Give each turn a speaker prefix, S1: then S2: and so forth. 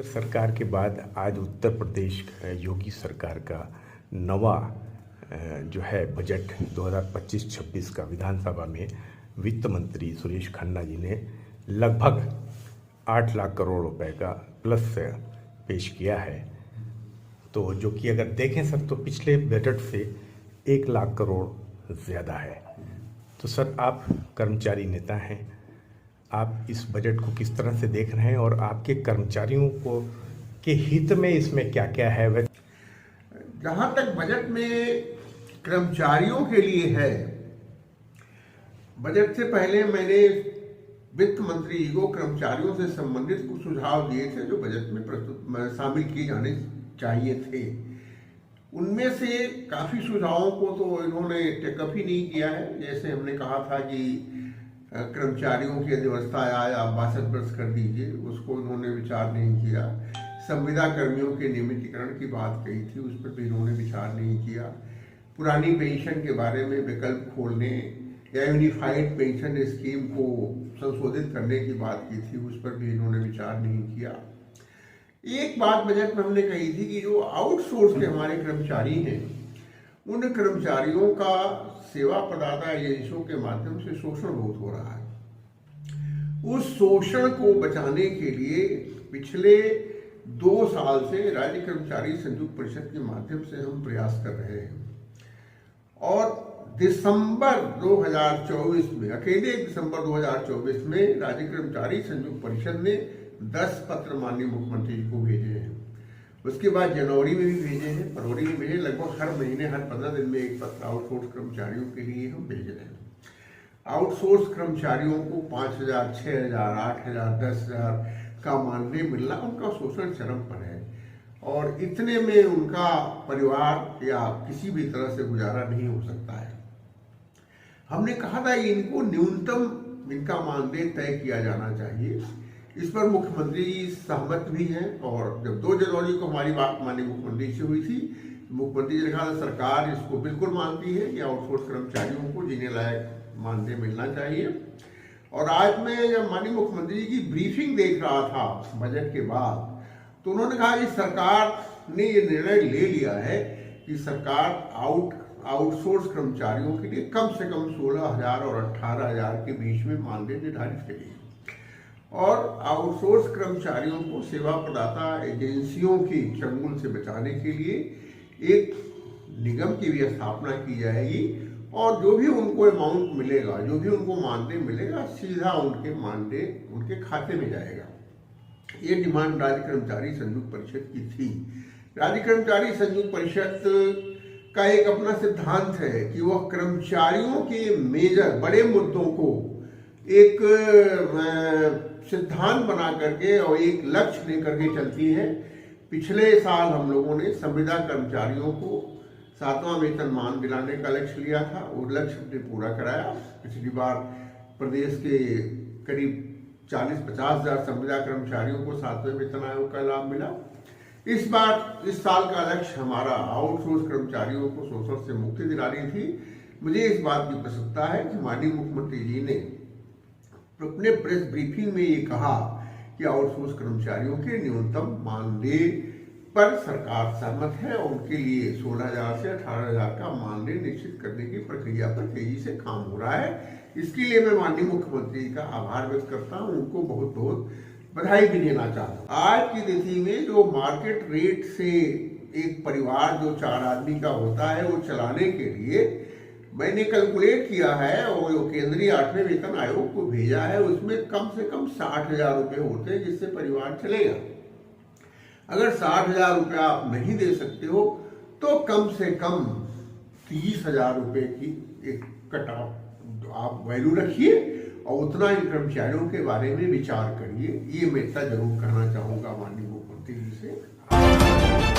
S1: सरकार के बाद आज उत्तर प्रदेश योगी सरकार का नवा जो है बजट 2025-26 का विधानसभा में वित्त मंत्री सुरेश खन्ना जी ने लगभग 8 लाख करोड़ रुपए का प्लस पेश किया है। तो जो कि अगर देखें सर तो पिछले बजट से 1 लाख करोड़ ज़्यादा है। तो सर आप कर्मचारी नेता हैं, आप इस बजट को किस तरह से देख रहे हैं और आपके कर्मचारियों को के हित में इसमें क्या क्या है?
S2: जहां तक बजट में कर्मचारियों के लिए है, बजट से पहले मैंने वित्त मंत्री जी को कर्मचारियों से संबंधित कुछ सुझाव दिए थे जो बजट में शामिल किए जाने चाहिए थे। उनमें से काफी सुझावों को तो इन्होंने टेकअप ही नहीं किया है। जैसे हमने कहा था कि कर्मचारियों की व्यवस्था आय आप 62 वर्ष कर दीजिए, उसको इन्होंने विचार नहीं किया। संविदा कर्मियों के नियमितीकरण की बात कही थी, उस पर भी इन्होंने विचार नहीं किया। पुरानी पेंशन के बारे में विकल्प खोलने या यूनिफाइड पेंशन स्कीम को संशोधित करने की बात की थी, उस पर भी इन्होंने विचार नहीं किया। एक बात बजट में हमने कही थी कि जो आउटसोर्स के हमारे कर्मचारी हैं, उन कर्मचारियों का सेवा प्रदाता एजेंसियों के माध्यम से शोषण बहुत हो रहा है। उस शोषण को बचाने के लिए पिछले 2 साल से राज्य कर्मचारी संयुक्त परिषद के माध्यम से हम प्रयास कर रहे हैं और दिसंबर 2024 में, अकेले दिसंबर 2024 में राज्य कर्मचारी संयुक्त परिषद ने 10 पत्र माननीय मुख्यमंत्री जी को भेजे हैं। उसके बाद जनवरी में भी भेजे हैं, फरवरी में भेजे। लगभग हर महीने, हर 15 दिन में एक पत्र आउटसोर्स कर्मचारियों के लिए हम भेज रहे हैं। आउटसोर्स कर्मचारियों को 5,000, 6,000, 8,000, 10,000 का मानदेय मिलना उनका शोषण चरम पर है और इतने में उनका परिवार या किसी भी तरह से गुजारा नहीं हो सकता है। हमने कहा था कि इनको न्यूनतम इनका मानदेय तय किया जाना चाहिए। इस पर मुख्यमंत्री जी सहमत भी हैं और जब 2 जनवरी को हमारी बात माननीय मुख्यमंत्री से हुई थी, मुख्यमंत्री जी ने कहा सरकार इसको बिल्कुल मानती है कि आउटसोर्स कर्मचारियों को जीने लायक मानदेय मिलना चाहिए। और आज मैं जब माननीय मुख्यमंत्री जी की ब्रीफिंग देख रहा था बजट के बाद, तो उन्होंने कहा कि सरकार ने ये निर्णय ले लिया है कि सरकार आउटसोर्स कर्मचारियों के लिए कम से कम 16,000 और 18,000 के बीच में मानदेय निर्धारित करेगी और आउटसोर्स कर्मचारियों को सेवा प्रदाता एजेंसियों की चंगुल से बचाने के लिए एक निगम की भी स्थापना की जाएगी और जो भी उनको अमाउंट मिलेगा, जो भी उनको मानदेय मिलेगा, सीधा उनके मानदेय उनके खाते में जाएगा। ये डिमांड राज्य कर्मचारी संयुक्त परिषद की थी। राज्य कर्मचारी संयुक्त परिषद का एक अपना सिद्धांत है कि वह कर्मचारियों के मेजर बड़े मुद्दों को एक सिद्धांत बना करके और एक लक्ष्य लेकर के चलती है। पिछले साल हम लोगों ने संविदा कर्मचारियों को 7वां वेतनमान दिलाने का लक्ष्य लिया था, वो लक्ष्य हमने पूरा कराया। पिछली बार प्रदेश के करीब 40-50 हजार संविदा कर्मचारियों को 7वें वेतन आयोग का लाभ मिला। इस साल का लक्ष्य हमारा आउटसोर्स कर्मचारियों को शोषण से मुक्ति दिलानी थी। मुझे इस बात की प्रसन्नता है कि माननीय मुख्यमंत्री जी ने अपने प्रेस ब्रीफिंग में ये कहा कि आउटसोर्स कर्मचारियों के न्यूनतम मानदेय पर सरकार सहमत है और उनके लिए 16,000 से 18,000 का मानदेय निश्चित करने की प्रक्रिया पर तेजी से काम हो रहा है। इसके लिए मैं माननीय मुख्यमंत्री का आभार व्यक्त करता हूँ, उनको बहुत बहुत बधाई भी देना चाहता हूँ। आज की तिथि में जो मार्केट रेट से एक परिवार जो 4 आदमी का होता है, वो चलाने के लिए मैंने कैलकुलेट किया है और जो केंद्रीय 8वें वेतन आयोग को भेजा है, उसमें कम से कम 60,000 रुपये होते हैं जिससे परिवार चलेगा। अगर 60,000 रुपया आप नहीं दे सकते हो तो कम से कम 30,000 रुपये की एक कट ऑफ आप वैल्यू रखिए और उतना इन कर्मचारियों के बारे में विचार करिए। ये मैं इतना जरूर कहना चाहूँगा माननीय मुख्यमंत्री जी से।